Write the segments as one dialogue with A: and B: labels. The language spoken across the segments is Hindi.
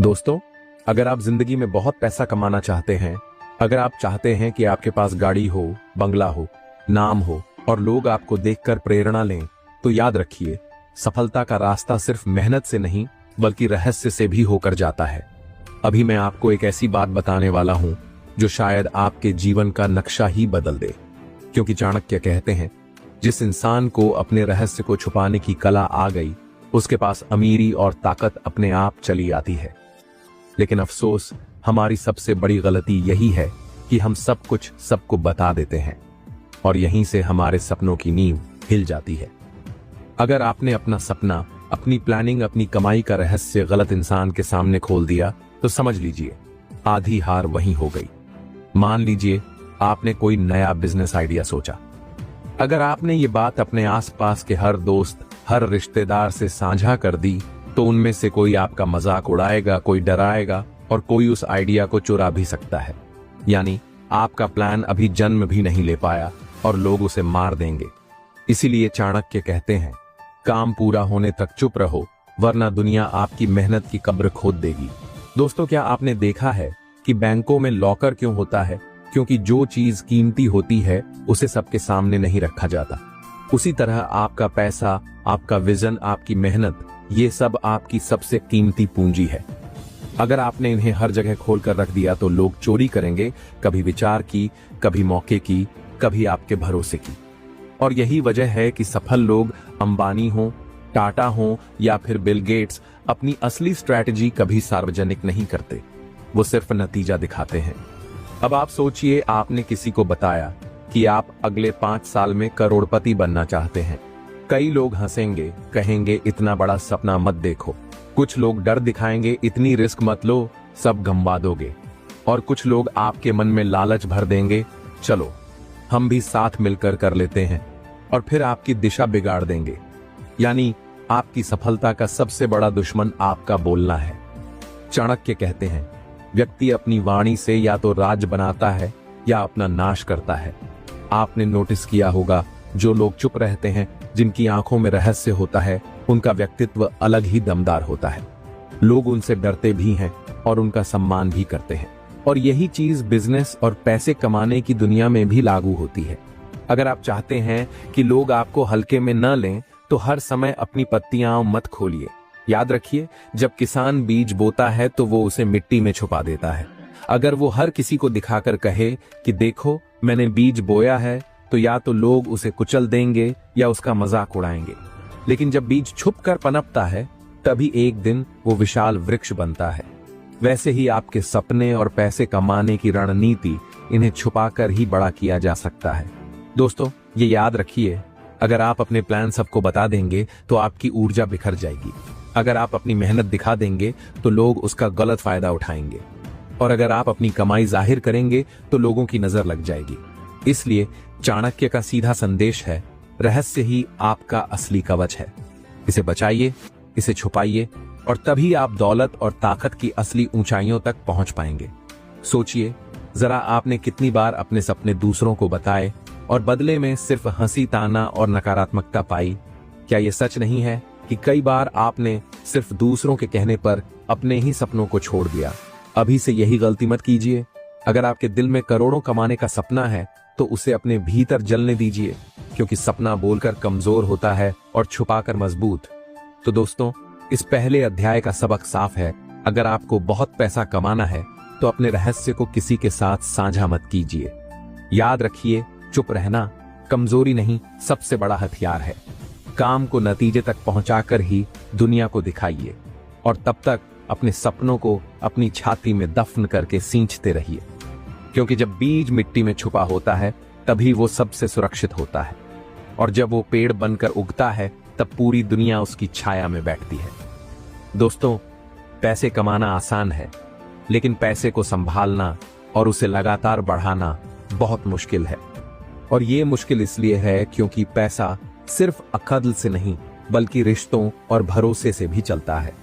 A: दोस्तों, अगर आप जिंदगी में बहुत पैसा कमाना चाहते हैं, अगर आप चाहते हैं कि आपके पास गाड़ी हो, बंगला हो, नाम हो और लोग आपको देखकर प्रेरणा लें, तो याद रखिए, सफलता का रास्ता सिर्फ मेहनत से नहीं बल्कि रहस्य से भी होकर जाता है। अभी मैं आपको एक ऐसी बात बताने वाला हूं जो शायद आपके जीवन का नक्शा ही बदल दे। क्योंकि चाणक्य कहते हैं, जिस इंसान को अपने रहस्य को छुपाने की कला आ गई, उसके पास अमीरी और ताकत अपने आप चली आती है। लेकिन अफसोस, हमारी सबसे बड़ी गलती यही है कि हम सब कुछ सबको बता देते हैं और यहीं से हमारे सपनों की नींव हिल जाती है। अगर आपने अपना सपना, अपनी प्लानिंग, अपनी कमाई का रहस्य गलत इंसान के सामने खोल दिया, तो समझ लीजिए आधी हार वहीं हो गई। मान लीजिए आपने कोई नया बिजनेस आइडिया सोचा। अगर आपने ये बात अपने आसपास के हर दोस्त, हर रिश्तेदार से साझा कर दी, तो उनमें से कोई आपका मजाक उड़ाएगा, कोई डराएगा और कोई उस आइडिया को चुरा भी सकता है। यानी आपका प्लान अभी जन्म भी नहीं ले पाया और लोग उसे मार देंगे। इसीलिए चाणक्य कहते हैं, काम पूरा होने तक चुप रहो, वरना दुनिया आपकी मेहनत की कब्र खोद देगी। दोस्तों, क्या आपने देखा है कि बैंकों में लॉकर क्यों होता है? क्योंकि जो चीज कीमती होती है उसे सबके सामने नहीं रखा जाता। उसी तरह आपका पैसा, आपका विजन, आपकी मेहनत, ये सब आपकी सबसे कीमती पूंजी है। अगर आपने इन्हें हर जगह खोल कर रख दिया तो लोग चोरी करेंगे, कभी विचार की, कभी मौके की, कभी आपके भरोसे की। और यही वजह है कि सफल लोग, अंबानी हो, टाटा हो या फिर बिल गेट्स, अपनी असली स्ट्रैटेजी कभी सार्वजनिक नहीं करते। वो सिर्फ नतीजा दिखाते हैं। अब आप सोचिए, आपने किसी को बताया कि आप अगले 5 साल में करोड़पति बनना चाहते हैं। कई लोग हंसेंगे, कहेंगे इतना बड़ा सपना मत देखो। कुछ लोग डर दिखाएंगे, इतनी रिस्क मत लो, सब गंवा दोगे। और कुछ लोग आपके मन में लालच भर देंगे, चलो हम भी साथ मिलकर कर लेते हैं, और फिर आपकी दिशा बिगाड़ देंगे। यानी आपकी सफलता का सबसे बड़ा दुश्मन आपका बोलना है। चाणक्य कहते हैं, व्यक्ति अपनी वाणी से या तो राज बनाता है या अपना नाश करता है। आपने नोटिस किया होगा, जो लोग चुप रहते हैं, जिनकी आंखों में रहस्य होता है, उनका व्यक्तित्व अलग ही दमदार होता है। लोग उनसे डरते भी हैं और उनका सम्मान भी करते हैं। और यही चीज बिजनेस और पैसे कमाने की दुनिया में भी लागू होती है। अगर आप चाहते हैं कि लोग आपको हल्के में न लें, तो हर समय अपनी पत्तियां मत खोलिए। याद रखिए, जब किसान बीज बोता है तो वो उसे मिट्टी में छुपा देता है। अगर वो हर किसी को दिखाकर कहे कि देखो मैंने बीज बोया है, तो या तो लोग उसे कुचल देंगे या उसका मजाक उड़ाएंगे। लेकिन जब बीज छुपकर पनपता है, तभी एक दिन वो विशाल वृक्ष बनता है। वैसे ही आपके सपने और पैसे कमाने की रणनीति, इन्हें छुपाकर ही बड़ा किया जा सकता है। दोस्तों, ये याद रखिए, अगर आप अपने प्लान सबको बता देंगे तो आपकी ऊर्जा बिखर जाएगी। अगर आप अपनी मेहनत दिखा देंगे तो लोग उसका गलत फायदा उठाएंगे। और अगर आप अपनी कमाई जाहिर करेंगे तो लोगों की नजर लग जाएगी। इसलिए चाणक्य का सीधा संदेश है, रहस्य ही आपका असली कवच है। इसे बचाइए, इसे छुपाइए, और तभी आप दौलत और ताकत की असली ऊंचाइयों तक पहुंच पाएंगे। सोचिए जरा, आपने कितनी बार अपने सपने दूसरों को बताए और बदले में सिर्फ हंसी, ताना और नकारात्मकता पाई? क्या यह सच नहीं है कि कई बार आपने सिर्फ दूसरों के कहने पर अपने ही सपनों को छोड़ दिया? अभी से यही गलती मत कीजिए। अगर आपके दिल में करोड़ों कमाने का सपना है, तो उसे अपने भीतर जलने दीजिए, क्योंकि सपना बोलकर कमजोर होता है और छुपाकर मजबूत। तो दोस्तों, इस पहले अध्याय का सबक साफ है। अगर आपको बहुत पैसा कमाना है, तो अपने रहस्य को किसी के साथ साझा मत कीजिए। याद रखिए, चुप रहना कमजोरी नहीं, सबसे बड़ा हथियार है। काम को नतीजे तक पहुंचाकर ही दुनिया को दिखाइए, और तब तक अपने सपनों को अपनी छाती में दफन करके सींचते रहिए। क्योंकि जब बीज मिट्टी में छुपा होता है, तभी वो सबसे सुरक्षित होता है। और जब वो पेड़ बनकर उगता है, तब पूरी दुनिया उसकी छाया में बैठती है। दोस्तों, पैसे कमाना आसान है, लेकिन पैसे को संभालना और उसे लगातार बढ़ाना बहुत मुश्किल है। और ये मुश्किल इसलिए है क्योंकि पैसा सिर्फ अकल से नहीं, बल्कि रिश्तों और भरोसे से भी चलता है।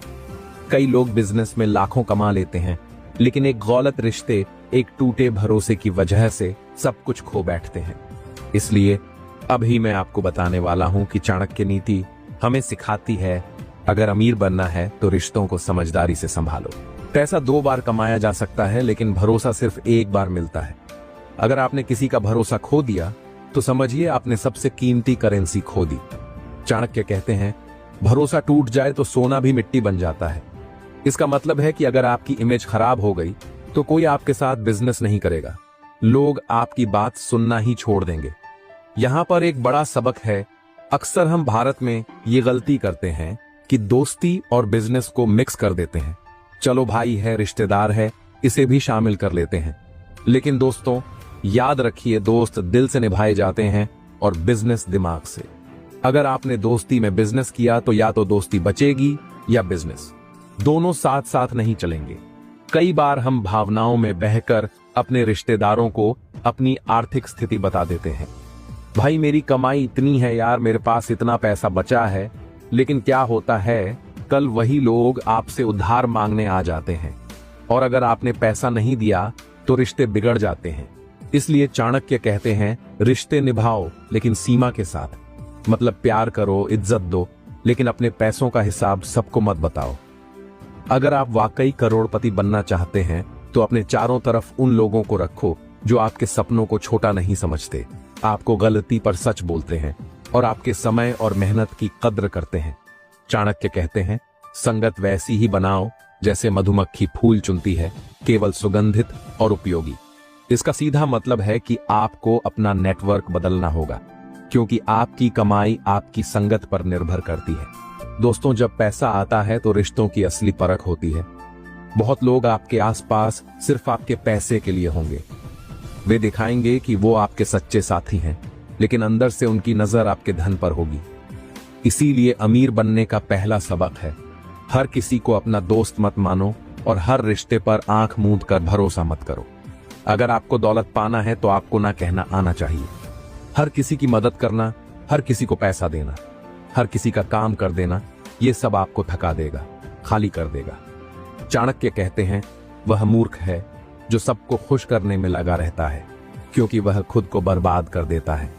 A: कई लोग बिजनेस में लाखों कमा लेते हैं, लेकिन एक गलत रिश्ते, एक टूटे भरोसे की वजह से सब कुछ खो बैठते हैं। इसलिए अभी मैं आपको बताने वाला हूं कि चाणक्य नीति हमें सिखाती है, अगर अमीर बनना है तो रिश्तों को समझदारी से संभालो। पैसा 2 बार कमाया जा सकता है, लेकिन भरोसा सिर्फ 1 बार मिलता है। अगर आपने किसी का भरोसा खो दिया तो समझिए आपने सबसे कीमती करेंसी खो दी। चाणक्य कहते हैं, भरोसा टूट जाए तो सोना भी मिट्टी बन जाता है। इसका मतलब है कि अगर आपकी इमेज खराब हो गई तो कोई आपके साथ बिजनेस नहीं करेगा, लोग आपकी बात सुनना ही छोड़ देंगे। यहां पर एक बड़ा सबक है। अक्सर हम भारत में ये गलती करते हैं कि दोस्ती और बिजनेस को मिक्स कर देते हैं। चलो भाई है, रिश्तेदार है, इसे भी शामिल कर लेते हैं। लेकिन दोस्तों याद रखिए, दोस्त दिल से निभाए जाते हैं और बिजनेस दिमाग से। अगर आपने दोस्ती में बिजनेस किया तो या तो दोस्ती बचेगी या बिजनेस, दोनों साथ साथ नहीं चलेंगे। कई बार हम भावनाओं में बहकर अपने रिश्तेदारों को अपनी आर्थिक स्थिति बता देते हैं। भाई मेरी कमाई इतनी है यार, मेरे पास इतना पैसा बचा है। लेकिन क्या होता है, कल वही लोग आपसे उधार मांगने आ जाते हैं और अगर आपने पैसा नहीं दिया तो रिश्ते बिगड़ जाते हैं। इसलिए चाणक्य कहते हैं, रिश्ते निभाओ लेकिन सीमा के साथ। मतलब प्यार करो, इज्जत दो, लेकिन अपने पैसों का हिसाब सबको मत बताओ। अगर आप वाकई करोड़पति बनना चाहते हैं तो अपने चारों तरफ उन लोगों को रखो जो आपके सपनों को छोटा नहीं समझते, आपको गलती पर सच बोलते हैं और आपके समय और मेहनत की कद्र करते हैं। चाणक्य कहते हैं, संगत वैसी ही बनाओ जैसे मधुमक्खी फूल चुनती है, केवल सुगंधित और उपयोगी। इसका सीधा मतलब है कि आपको अपना नेटवर्क बदलना होगा, क्योंकि आपकी कमाई आपकी संगत पर निर्भर करती है। दोस्तों जब पैसा आता है तो रिश्तों की असली परख होती है। बहुत लोग आपके आसपास सिर्फ आपके पैसे के लिए होंगे। वे दिखाएंगे कि वो आपके सच्चे साथी हैं, लेकिन अंदर से उनकी नजर आपके धन पर होगी। इसीलिए अमीर बनने का पहला सबक है, हर किसी को अपना दोस्त मत मानो और हर रिश्ते पर आंख मूंद कर भरोसा मत करो। अगर आपको दौलत पाना है तो आपको ना कहना आना चाहिए। हर किसी की मदद करना, हर किसी को पैसा देना, हर किसी का काम कर देना, ये सब आपको थका देगा, खाली कर देगा। चाणक्य कहते हैं, वह मूर्ख है जो सबको खुश करने में लगा रहता है, क्योंकि वह खुद को बर्बाद कर देता है।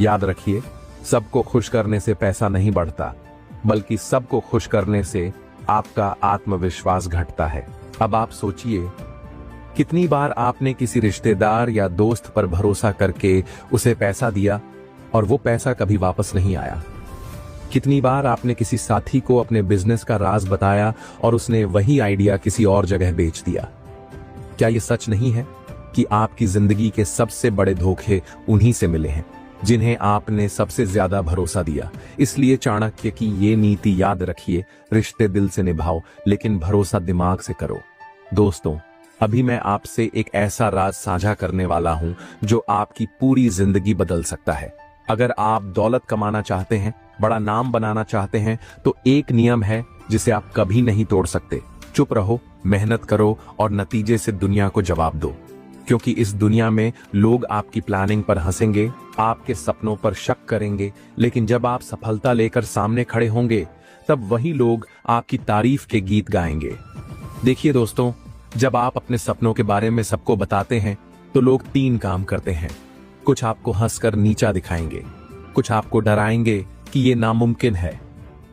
A: याद रखिए, सबको खुश करने से पैसा नहीं बढ़ता, बल्कि सबको खुश करने से आपका आत्मविश्वास घटता है। अब आप सोचिए, कितनी बार आपने किसी रिश्तेदार या दोस्त पर भरोसा करके उसे पैसा दिया और वो पैसा कभी वापस नहीं आया। कितनी बार आपने किसी साथी को अपने बिजनेस का राज बताया और उसने वही आइडिया किसी और जगह बेच दिया। क्या ये सच नहीं है कि आपकी जिंदगी के सबसे बड़े धोखे उन्हीं से मिले हैं जिन्हें आपने सबसे ज्यादा भरोसा दिया? इसलिए चाणक्य की ये नीति याद रखिए, रिश्ते दिल से निभाओ लेकिन भरोसा दिमाग से करो। दोस्तों अभी मैं आपसे एक ऐसा राज साझा करने वाला हूं जो आपकी पूरी जिंदगी बदल सकता है। अगर आप दौलत कमाना चाहते हैं, बड़ा नाम बनाना चाहते हैं, तो एक नियम है जिसे आप कभी नहीं तोड़ सकते। चुप रहो, मेहनत करो और नतीजे से दुनिया को जवाब दो। क्योंकि इस दुनिया में लोग आपकी प्लानिंग पर हंसेंगे, आपके सपनों पर शक करेंगे, लेकिन जब आप सफलता लेकर सामने खड़े होंगे तब वही लोग आपकी तारीफ के गीत गाएंगे। देखिए दोस्तों, जब आप अपने सपनों के बारे में सबको बताते हैं तो लोग 3 काम करते हैं। कुछ आपको हंसकर नीचा दिखाएंगे, कुछ आपको डराएंगे कि ये नामुमकिन है,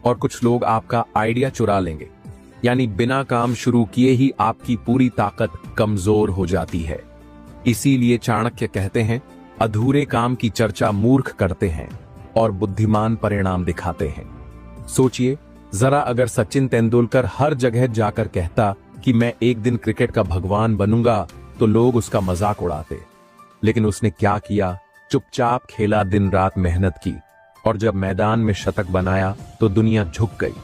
A: और कुछ लोग आपका आइडिया चुरा लेंगे। यानी बिना काम शुरू किए ही आपकी पूरी ताकत कमजोर हो जाती है। इसीलिए चाणक्य कहते हैं, अधूरे काम की चर्चा मूर्ख करते हैं और बुद्धिमान परिणाम दिखाते हैं। सोचिए जरा, अगर सचिन तेंदुलकर हर जगह जाकर कहता कि मैं एक दिन क्रिकेट का भगवान बनूंगा तो लोग उसका मजाक उड़ाते। लेकिन उसने क्या किया? चुपचाप खेला, दिन रात मेहनत की, और जब मैदान में शतक बनाया तो दुनिया झुक गई।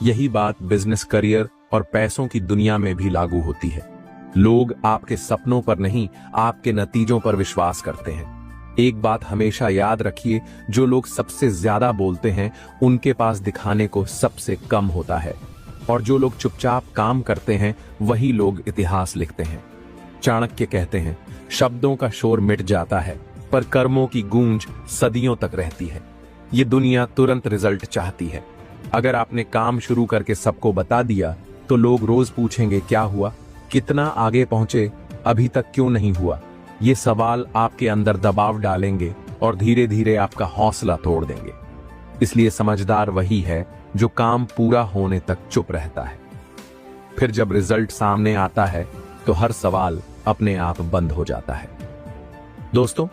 A: यही बात बिजनेस, करियर और पैसों की दुनिया में भी लागू होती है। लोग आपके सपनों पर नहीं, आपके नतीजों पर विश्वास करते हैं। एक बात हमेशा याद रखिए, जो लोग सबसे ज्यादा बोलते हैं उनके पास दिखाने को सबसे कम होता है, और जो लोग चुपचाप काम करते हैं वही लोग इतिहास लिखते हैं। चाणक्य कहते हैं, शब्दों का शोर मिट जाता है पर कर्मों की गूंज सदियों तक रहती है। ये दुनिया तुरंत रिजल्ट चाहती है। अगर आपने काम शुरू करके सबको बता दिया तो लोग रोज पूछेंगे, क्या हुआ, कितना आगे पहुंचे, अभी तक क्यों नहीं हुआ? ये सवाल आपके अंदर दबाव डालेंगे और धीरे धीरे आपका हौसला तोड़ देंगे। इसलिए समझदार वही है जो काम पूरा होने तक चुप रहता है। फिर जब रिजल्ट सामने आता है तो हर सवाल अपने आप बंद हो जाता है। दोस्तों,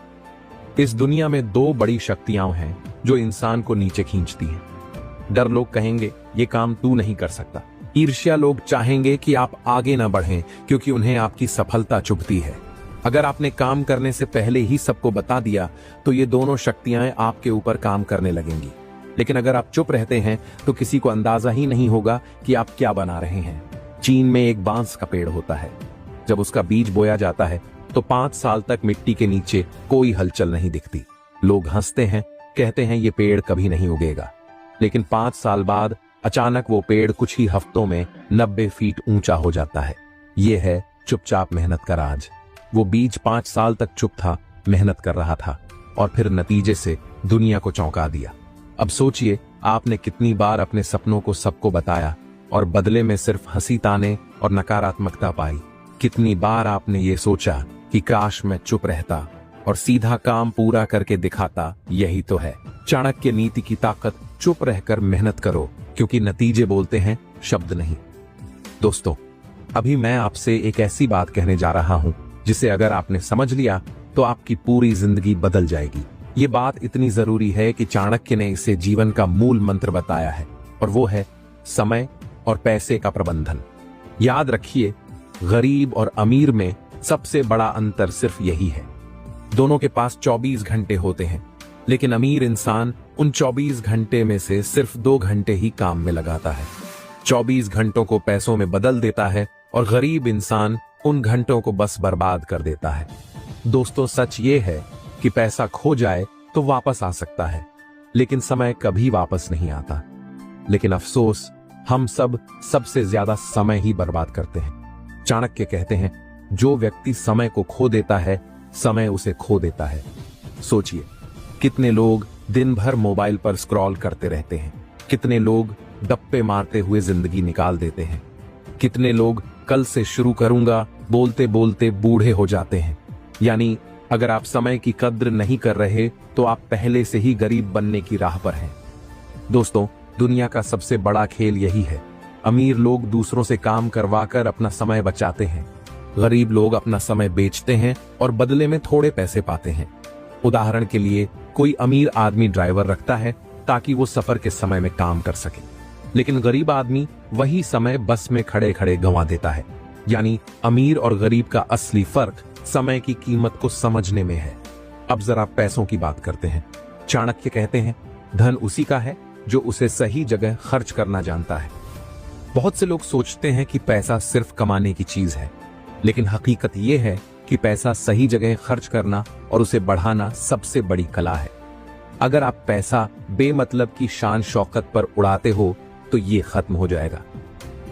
A: इस दुनिया में दो बड़ी शक्तियां हैं जो इंसान को नीचे खींचती हैं। डर, लोग कहेंगे ये काम तू नहीं कर सकता। ईर्ष्या, लोग चाहेंगे कि आप आगे ना बढ़ें क्योंकि उन्हें आपकी सफलता चुभती है। अगर आपने काम करने से पहले ही सबको बता दिया तो ये दोनों शक्तियां आपके ऊपर काम करने लगेंगी। लेकिन अगर आप चुप रहते हैं तो किसी को अंदाजा ही नहीं होगा कि आप क्या बना रहे हैं। चीन में एक बांस का पेड़ होता है। जब उसका बीज बोया जाता है तो 5 साल तक मिट्टी के नीचे कोई हलचल नहीं दिखती। लोग हंसते हैं, कहते हैं ये पेड़ कभी नहीं उगेगा। लेकिन 5 साल बाद अचानक वो पेड़ कुछ ही हफ्तों में 90 फीट ऊंचा हो जाता है। ये है चुपचाप मेहनत का राज। वो बीज 5 साल तक चुप था, मेहनत कर रहा था और फिर नतीजे से दुनिया को चौंका दिया। अब सोचिए, आपने कितनी बार अपने सपनों को सबको बताया और बदले में सिर्फ हंसी ताने और नकारात्मकता पाई। कितनी बार आपने ये सोचा कि काश मैं चुप रहता और सीधा काम पूरा करके दिखाता। यही तो है चाणक्य नीति की ताकत। चुप रहकर मेहनत करो क्योंकि नतीजे बोलते हैं, शब्द नहीं। दोस्तों, अभी मैं आपसे एक ऐसी बात कहने जा रहा हूं जिसे अगर आपने समझ लिया तो आपकी पूरी जिंदगी बदल जाएगी। ये बात इतनी जरूरी है कि चाणक्य ने इसे जीवन का मूल मंत्र बताया है और वो है समय और पैसे का प्रबंधन। याद रखिए, गरीब और अमीर में सबसे बड़ा अंतर सिर्फ यही है। दोनों के पास 24 घंटे होते हैं, लेकिन अमीर इंसान उन 24 घंटे में से सिर्फ 2 घंटे ही काम में लगाता है। 24 घंटों को पैसों में बदल देता है और गरीब इंसान उन घंटों को बस बर्बाद कर देता है। दोस्तों, सच ये है कि पैसा खो जाए तो वापस आ सकता है, लेकिन समय कभी वापस नहीं आता। लेकिन अफसोस, हम सबसे ज्यादा समय ही बर्बाद करते हैं। चाणक्य कहते हैं, जो व्यक्ति समय को खो देता है, समय उसे खो देता है। सोचिए, कितने लोग दिन भर मोबाइल पर स्क्रॉल करते रहते हैं। कितने लोग डप्पे मारते हुए जिंदगी निकाल देते हैं। कितने लोग कल से शुरू करूंगा बोलते बोलते बूढ़े हो जाते हैं। यानी अगर आप समय की कद्र नहीं कर रहे तो आप पहले से ही गरीब बनने की राह पर हैं। दोस्तों, दुनिया का सबसे बड़ा खेल यही है। अमीर लोग दूसरों से काम करवाकर अपना समय बचाते हैं। गरीब लोग अपना समय बेचते हैं और बदले में थोड़े पैसे पाते हैं। उदाहरण के लिए, कोई अमीर आदमी ड्राइवर रखता है ताकि वो सफर के समय में काम कर सके, लेकिन गरीब आदमी वही समय बस में खड़े खड़े गंवा देता है। यानी अमीर और गरीब का असली फर्क समय की कीमत को समझने में है। अब जरा पैसों की बात करते हैं। चाणक्य कहते हैं, धन उसी का है जो उसे सही जगह खर्च करना जानता है। बहुत से लोग सोचते हैं कि पैसा सिर्फ कमाने की चीज है, लेकिन हकीकत यह है कि पैसा सही जगह खर्च करना और उसे बढ़ाना सबसे बड़ी कला है। अगर आप पैसा बेमतलब की शान शौकत पर उड़ाते हो तो ये खत्म हो जाएगा,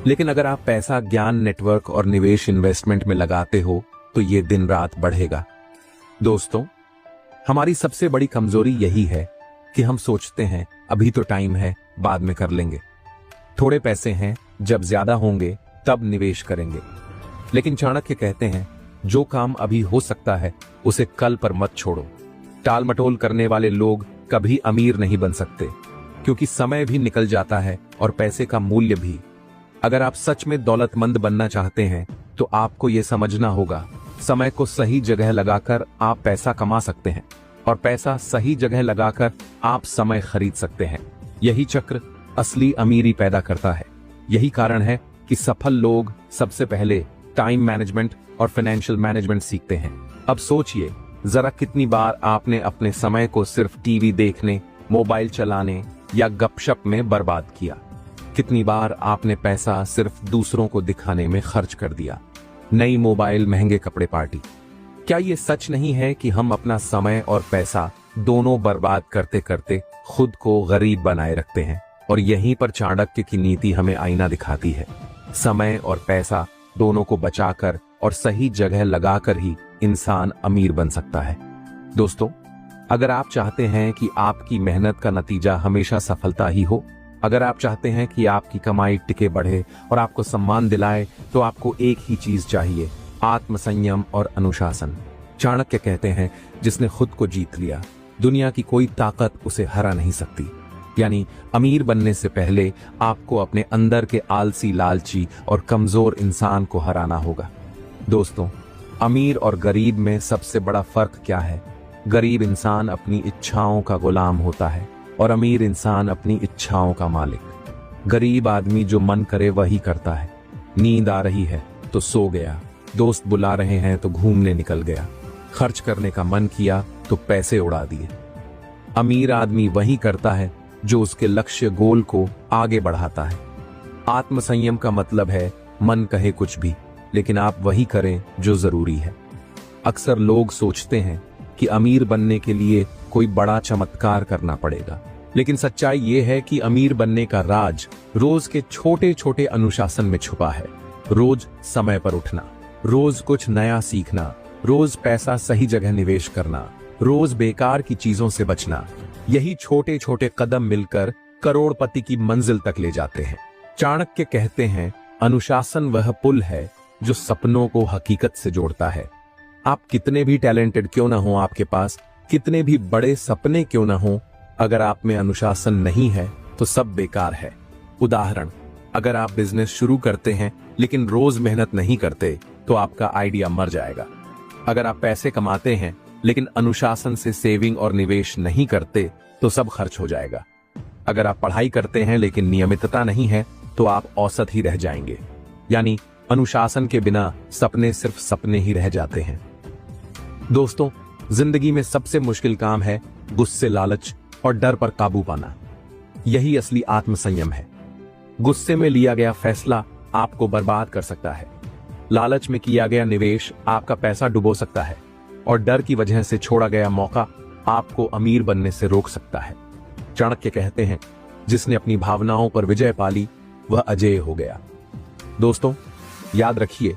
A: लेकिन अगर आप पैसा ज्ञान, नेटवर्क और निवेश इन्वेस्टमेंट में लगाते हो तो ये दिन रात बढ़ेगा। दोस्तों, हमारी सबसे बड़ी कमजोरी यही है कि हम सोचते हैं अभी तो टाइम है, बाद में कर लेंगे। थोड़े पैसे हैं, जब ज्यादा होंगे तब निवेश करेंगे। लेकिन चाणक्य कहते हैं, जो काम अभी हो सकता है उसे कल पर मत छोड़ो। टाल मटोल करने वाले लोग कभी अमीर नहीं बन सकते, क्योंकि समय भी निकल जाता है और पैसे का मूल्य भी। अगर आप सच में दौलतमंद बनना चाहते हैं तो आपको यह समझना होगा, समय को सही जगह लगाकर आप पैसा कमा सकते हैं और पैसा सही जगह लगाकर आप समय खरीद सकते हैं। यही चक्र असली अमीरी पैदा करता है। यही कारण है कि सफल लोग सबसे पहले टाइम मैनेजमेंट और फाइनेंशियल मैनेजमेंट सीखते हैं। अब सोचिए, जरा कितनी बार आपने अपने समय को सिर्फ टीवी देखने, मोबाइल चलाने या गपशप में बर्बाद किया। कितनी बार आपने पैसा सिर्फ दूसरों को दिखाने में खर्च कर दिया। नई मोबाइल, महंगे कपड़े, पार्टी। क्या ये सच नहीं है कि हम अपना समय और पैसा दोनों बर्बाद करते करते खुद को गरीब बनाए रखते हैं? और यहीं पर चाणक्य की नीति हमें आईना दिखाती है। समय और पैसा दोनों को बचाकर और सही जगह लगाकर ही इंसान अमीर बन सकता है। दोस्तों, अगर आप चाहते हैं कि आपकी मेहनत का नतीजा हमेशा सफलता ही हो, अगर आप चाहते हैं कि आपकी कमाई टिके बढ़े और आपको सम्मान दिलाए, तो आपको एक ही चीज चाहिए, आत्मसंयम और अनुशासन। चाणक्य कहते हैं, जिसने खुद को जीत लिया, दुनिया की कोई ताकत उसे हरा नहीं सकती। यानी अमीर बनने से पहले आपको अपने अंदर के आलसी, लालची और कमजोर इंसान को हराना होगा। दोस्तों, अमीर और गरीब में सबसे बड़ा फर्क क्या है? गरीब इंसान अपनी इच्छाओं का गुलाम होता है और अमीर इंसान अपनी इच्छाओं का मालिक। गरीब आदमी जो मन करे वही करता है। नींद आ रही है तो सो गया, दोस्त बुला रहे हैं तो घूमने निकल गया, खर्च करने का मन किया तो पैसे उड़ा दिए। अमीर आदमी वही करता है जो उसके लक्ष्य, गोल को आगे बढ़ाता है। आत्मसंयम का मतलब है मन कहे कुछ भी, लेकिन आप वही करें जो जरूरी है। अक्सर लोग सोचते हैं कि अमीर बनने के लिए कोई बड़ा चमत्कार करना पड़ेगा, लेकिन सच्चाई ये है कि अमीर बनने का राज रोज के छोटे छोटे अनुशासन में छुपा है। रोज समय पर उठना, रोज कुछ नया सीखना, रोज पैसा सही जगह निवेश करना, रोज बेकार की चीजों से बचना। यही छोटे छोटे कदम मिलकर करोड़पति की मंजिल तक ले जाते हैं। चाणक्य कहते हैं, अनुशासन वह पुल है जो सपनों को हकीकत से जोड़ता है। आप कितने भी टैलेंटेड क्यों ना हो, आपके पास कितने भी बड़े सपने क्यों ना हो, अगर आप में अनुशासन नहीं है तो सब बेकार है। उदाहरण, अगर आप बिजनेस शुरू करते हैं लेकिन रोज मेहनत नहीं करते तो आपका आइडिया मर जाएगा। अगर आप पैसे कमाते हैं लेकिन अनुशासन से सेविंग और निवेश नहीं करते तो सब खर्च हो जाएगा। अगर आप पढ़ाई करते हैं लेकिन नियमितता नहीं है तो आप औसत ही रह जाएंगे। यानी अनुशासन के बिना सपने सिर्फ सपने ही रह जाते हैं। दोस्तों, जिंदगी में सबसे मुश्किल काम है गुस्से, लालच और डर पर काबू पाना। यही असली आत्मसंयम है। गुस्से में लिया गया फैसला आपको बर्बाद कर सकता है। लालच में किया गया निवेश आपका पैसा डुबो सकता है और डर की वजह से छोड़ा गया मौका आपको अमीर बनने से रोक सकता है। चाणक्य कहते हैं, जिसने अपनी भावनाओं पर विजय पाली वह अजेय हो गया। दोस्तों, याद रखिए,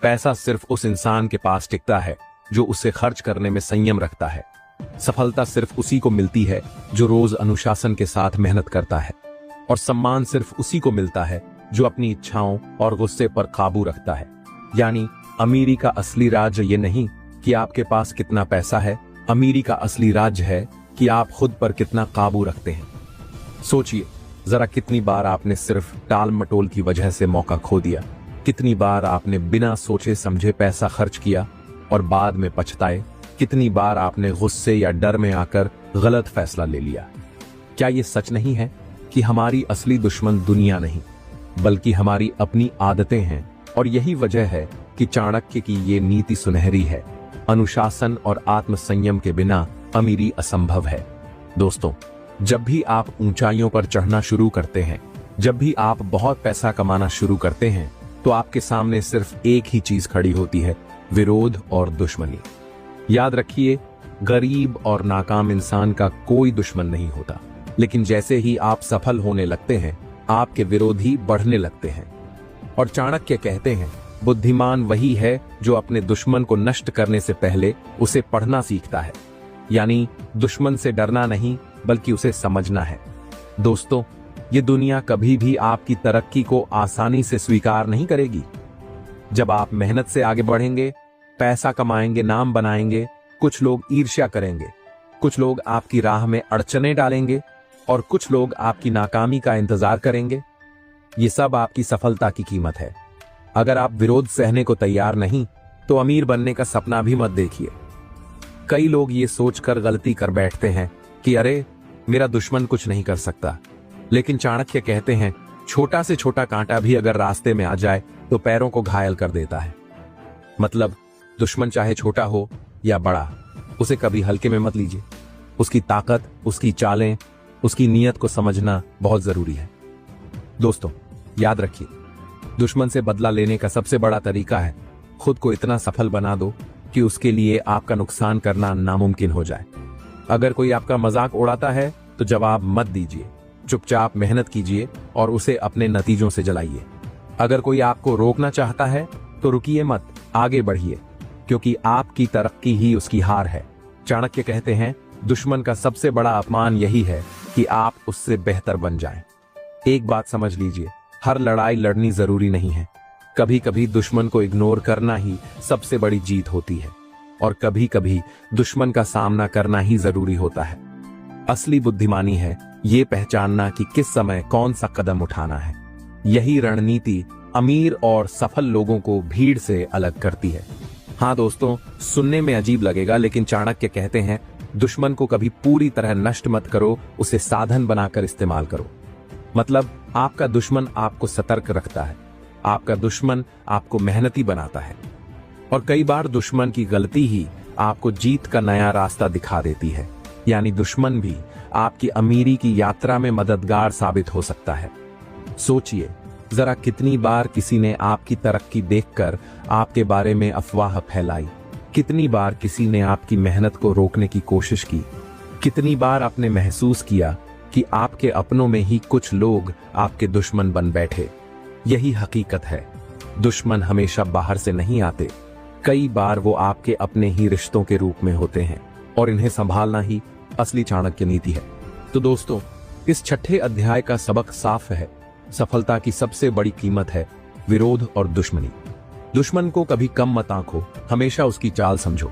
A: पैसा सिर्फ उस इंसान के पास टिकता है जो उसे खर्च करने में संयम रखता है। सफलता सिर्फ उसी को मिलती है जो रोज अनुशासन के साथ मेहनत करता है, और सम्मान सिर्फ उसी को मिलता है जो अपनी इच्छाओं और गुस्से पर काबू रखता है। यानी अमीरी का असली राज ये नहीं कि आपके पास कितना पैसा है, अमीरी का असली राज है कि आप खुद पर कितना काबू रखते हैं। सोचिए जरा, कितनी बार आपने सिर्फ टाल मटोल की वजह से मौका खो दिया। कितनी बार आपने बिना सोचे समझे पैसा खर्च किया और बाद में पछताए। कितनी बार आपने गुस्से या डर में आकर गलत फैसला ले लिया। क्या ये सच नहीं है कि हमारी असली दुश्मन दुनिया नहीं बल्कि हमारी अपनी आदतें हैं? और यही वजह है कि चाणक्य की ये नीति सुनहरी है, अनुशासन और आत्मसंयम के बिना अमीरी असंभव है। दोस्तों, जब भी आप ऊंचाइयों पर चढ़ना शुरू करते हैं, जब भी आप बहुत पैसा कमाना शुरू करते हैं, तो आपके सामने सिर्फ एक ही चीज खड़ी होती है, विरोध और दुश्मनी। याद रखिए, गरीब और नाकाम इंसान का कोई दुश्मन नहीं होता, लेकिन जैसे ही आप सफल होने लगते हैं, आपके विरोधी बढ़ने लगते हैं। और चाणक्य कहते हैं, बुद्धिमान वही है जो अपने दुश्मन को नष्ट करने से पहले उसे पढ़ना सीखता है। यानी दुश्मन से डरना नहीं बल्कि उसे समझना है। दोस्तों, ये दुनिया कभी भी आपकी तरक्की को आसानी से स्वीकार नहीं करेगी। जब आप मेहनत से आगे बढ़ेंगे, पैसा कमाएंगे, नाम बनाएंगे, कुछ लोग ईर्ष्या करेंगे, कुछ लोग आपकी राह में अड़चने डालेंगे और कुछ लोग आपकी नाकामी का इंतजार करेंगे। ये सब आपकी सफलता की कीमत है। अगर आप विरोध सहने को तैयार नहीं तो अमीर बनने का सपना भी मत देखिए। कई लोग ये सोचकर गलती कर बैठते हैं कि अरे, मेरा दुश्मन कुछ नहीं कर सकता। लेकिन चाणक्य कहते हैं, छोटा से छोटा कांटा भी अगर रास्ते में आ जाए तो पैरों को घायल कर देता है। मतलब, दुश्मन चाहे छोटा हो या बड़ा, उसे कभी हल्के में मत लीजिए। उसकी ताकत, उसकी चालें, उसकी नीयत को समझना बहुत जरूरी है। दोस्तों, याद रखिए, दुश्मन से बदला लेने का सबसे बड़ा तरीका है खुद को इतना सफल बना दो कि उसके लिए आपका नुकसान करना नामुमकिन हो जाए। अगर कोई आपका मजाक उड़ाता है तो जवाब मत दीजिए, चुपचाप मेहनत कीजिए और उसे अपने नतीजों से जलाइए। अगर कोई आपको रोकना चाहता है तो रुकिए मत, आगे बढ़िए, क्योंकि आपकी तरक्की ही उसकी हार है। चाणक्य कहते हैं, दुश्मन का सबसे बड़ा अपमान यही है कि आप उससे बेहतर बन जाएं। एक बात समझ लीजिए, हर लड़ाई लड़नी जरूरी नहीं है। कभी कभी दुश्मन को इग्नोर करना ही सबसे बड़ी जीत होती है और कभी कभी दुश्मन का सामना करना ही जरूरी होता है। असली बुद्धिमानी है ये पहचानना कि किस समय कौन सा कदम उठाना है। यही रणनीति अमीर और सफल लोगों को भीड़ से अलग करती है। हाँ दोस्तों, सुनने में अजीब लगेगा, लेकिन चाणक्य कहते हैं, दुश्मन को कभी पूरी तरह नष्ट मत करो, उसे साधन बनाकर इस्तेमाल करो। मतलब आपका दुश्मन आपको सतर्क रखता है, आपका दुश्मन आपको मेहनती बनाता है, और कई बार दुश्मन की गलती ही आपको जीत का नया रास्ता दिखा देती है। यानी दुश्मन भी आपकी अमीरी की यात्रा में मददगार साबित हो सकता है। सोचिए जरा, कितनी बार किसी ने आपकी तरक्की देखकर आपके बारे में अफवाह फैलाई, कितनी बार किसी ने आपकी मेहनत को रोकने की कोशिश की, कितनी बार आपने महसूस किया कि आपके अपनों में ही कुछ लोग आपके दुश्मन बन बैठे। यही हकीकत है, दुश्मन हमेशा बाहर से नहीं आते, कई बार वो आपके अपने ही रिश्तों के रूप में होते हैं, और इन्हें संभालना ही असली चाणक्य नीति है। तो दोस्तों, इस छठे अध्याय का सबक साफ है, सफलता की सबसे बड़ी कीमत है विरोध और दुश्मनी। दुश्मन को कभी कम मत आंको, हमेशा उसकी चाल समझो।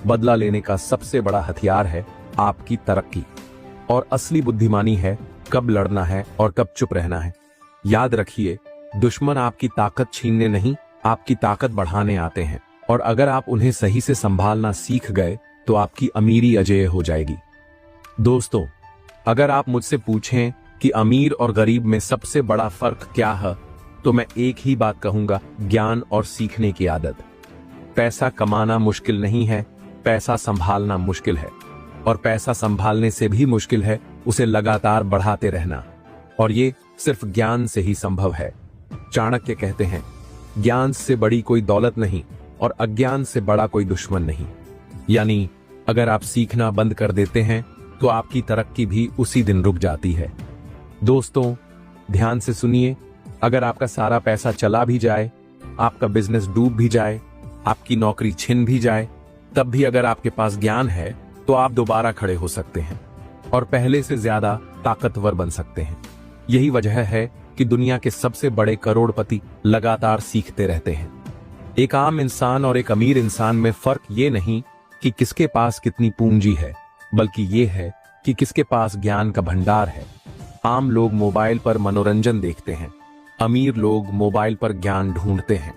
A: बदला लेने का सबसे बड़ा हथियार है आपकी तरक्की, और असली बुद्धिमानी है कब लड़ना है और कब चुप रहना है। याद रखिए, दुश्मन आपकी ताकत छीनने नहीं, आपकी ताकत बढ़ाने आते हैं, और अगर आप उन्हें सही से संभालना सीख गए तो आपकी अमीरी अजेय हो जाएगी। दोस्तों, अगर आप मुझसे पूछें कि अमीर और गरीब में सबसे बड़ा फर्क क्या है, तो मैं एक ही बात कहूंगा, ज्ञान और सीखने की आदत। पैसा कमाना मुश्किल नहीं है, पैसा संभालना मुश्किल है, और पैसा संभालने से भी मुश्किल है उसे लगातार बढ़ाते रहना, और ये सिर्फ ज्ञान से ही संभव है। चाणक्य कहते हैं, ज्ञान से बड़ी कोई दौलत नहीं और अज्ञान से बड़ा कोई दुश्मन नहीं। यानी अगर आप सीखना बंद कर देते हैं तो आपकी तरक्की भी उसी दिन रुक जाती है। दोस्तों, ध्यान से सुनिए, अगर आपका सारा पैसा चला भी जाए, आपका बिजनेस डूब भी जाए, आपकी नौकरी छिन भी जाए, तब भी अगर आपके पास ज्ञान है तो आप दोबारा खड़े हो सकते हैं और पहले से ज्यादा ताकतवर बन सकते हैं। यही वजह है कि दुनिया के सबसे बड़े करोड़पति लगातार सीखते रहते हैं। एक आम इंसान और एक अमीर इंसान में फर्क ये नहीं कि किसके पास कितनी पूंजी है, बल्कि ये है कि किसके पास ज्ञान का भंडार है। आम लोग मोबाइल पर मनोरंजन देखते हैं, अमीर लोग मोबाइल पर ज्ञान ढूंढते हैं।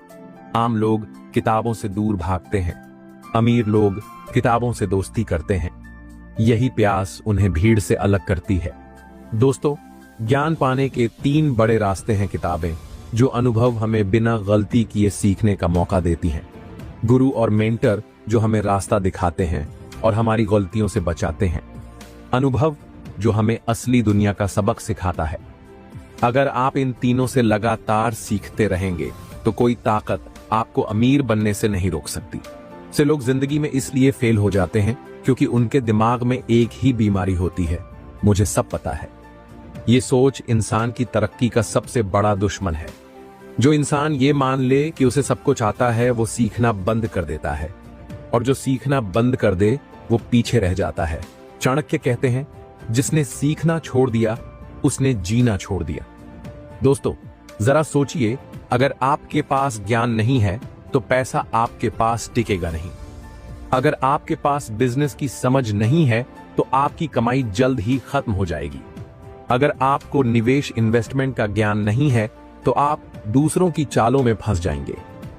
A: आम लोग किताबों से दूर भागते हैं, अमीर लोग किताबों से दोस्ती करते हैं। यही प्यास उन्हें भीड़ से अलग करती है। दोस्तों, ज्ञान पाने के 3 बड़े रास्ते हैं किताबें, जो अनुभव हमें बिना गलती किए सीखने का मौका देती हैं। गुरु और मेंटर जो हमें रास्ता दिखाते हैं और हमारी गलतियों से बचाते हैं। अनुभव जो हमें असली दुनिया का सबक सिखाता है। अगर आप इन तीनों से लगातार सीखते रहेंगे तो कोई ताकत आपको अमीर बनने से नहीं रोक सकती। से लोग जिंदगी में इसलिए फेल हो जाते हैं क्योंकि उनके दिमाग में एक ही बीमारी होती है, मुझे सब पता है। ये सोच इंसान की तरक्की का सबसे बड़ा दुश्मन है। जो इंसान ये मान ले कि उसे सब कुछ आता है, वो सीखना बंद कर देता है, और जो सीखना बंद कर दे वो पीछे रह जाता है। चाणक्य कहते हैं, जिसने सीखना छोड़ दिया उसने जीना छोड़ दिया। दोस्तों, जरा सोचिए, अगर आपके पास ज्ञान नहीं है तो पैसा आपके पास टिकेगा नहीं। अगर आपके पास बिजनेस की समझ नहीं है तो आपकी कमाई जल्द ही खत्म हो जाएगी। अगर आपको निवेश इन्वेस्टमेंट का ज्ञान नहीं है तो आप दूसरों की चालों में फंस जाएंगे।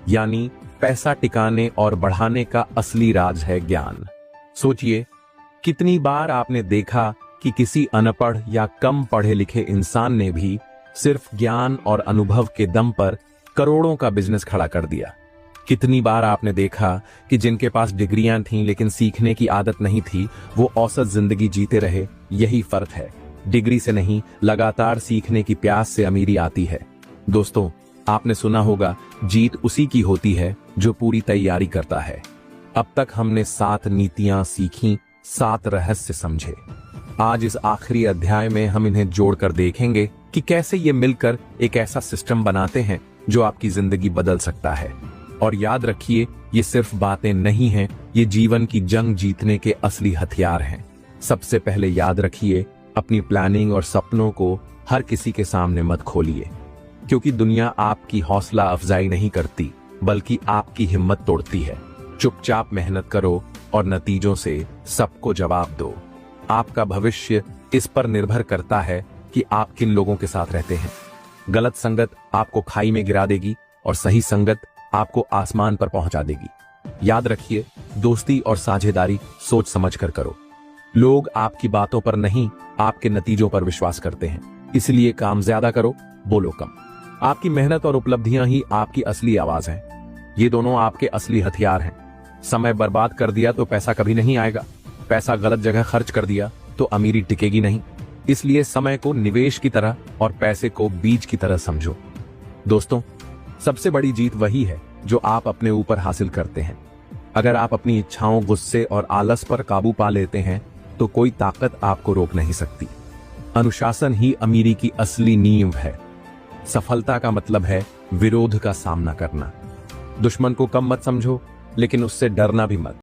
A: यानी पैसा टिकाने और बढ़ाने का असली राज है ज्ञान। सोचिए, कितनी बार आपने देखा कि किसी अनपढ़ या कम पढ़े लिखे इंसान ने भी सिर्फ ज्ञान और अनुभव के दम पर करोड़ों का बिजनेस खड़ा कर दिया। कितनी बार आपने देखा कि जिनके पास डिग्रियां थीं लेकिन सीखने की आदत नहीं थी, वो औसत जिंदगी जीते रहे। यही फर्क है, डिग्री से नहीं, लगातार सीखने की प्यास से अमीरी आती है। दोस्तों, आपने सुना होगा, जीत उसी की होती है जो पूरी तैयारी करता है। अब तक हमने 7 नीतियां सीखी, 7 रहस्य समझे। आज इस आखिरी अध्याय में हम इन्हें जोड़कर देखेंगे कि कैसे ये मिलकर एक ऐसा सिस्टम बनाते हैं जो आपकी जिंदगी बदल सकता है। और याद रखिए, ये सिर्फ बातें नहीं हैं, ये जीवन की जंग जीतने के असली हथियार हैं। सबसे पहले याद रखिए, अपनी प्लानिंग और सपनों को हर किसी के सामने मत खोलिए, क्योंकि दुनिया आपकी हौसला अफजाई नहीं करती, बल्कि आपकी हिम्मत तोड़ती है। चुपचाप मेहनत करो और नतीजों से सबको जवाब दो। आपका भविष्य इस पर निर्भर करता है कि आप किन लोगों के साथ रहते हैं। गलत संगत आपको खाई में गिरा देगी और सही संगत आपको आसमान पर पहुंचा देगी। याद रखिए, दोस्ती और साझेदारी सोच समझ कर करो। लोग आपकी बातों पर नहीं, आपके नतीजों पर विश्वास करते हैं। इसलिए काम ज्यादा करो, बोलो कम। आपकी मेहनत और उपलब्धियां ही आपकी असली आवाज है। ये दोनों आपके असली हथियार हैं। समय बर्बाद कर दिया तो पैसा कभी नहीं आएगा। पैसा गलत जगह खर्च कर दिया तो अमीरी टिकेगी नहीं। इसलिए समय को निवेश की तरह और पैसे को बीज की तरह समझो। दोस्तों, सबसे बड़ी जीत वही है जो आप अपने ऊपर हासिल करते हैं। अगर आप अपनी इच्छाओं, गुस्से और आलस पर काबू पा लेते हैं तो कोई ताकत आपको रोक नहीं सकती। अनुशासन ही अमीरी की असली नींव है। सफलता का मतलब है विरोध का सामना करना। दुश्मन को कम मत समझो, लेकिन उससे डरना भी मत।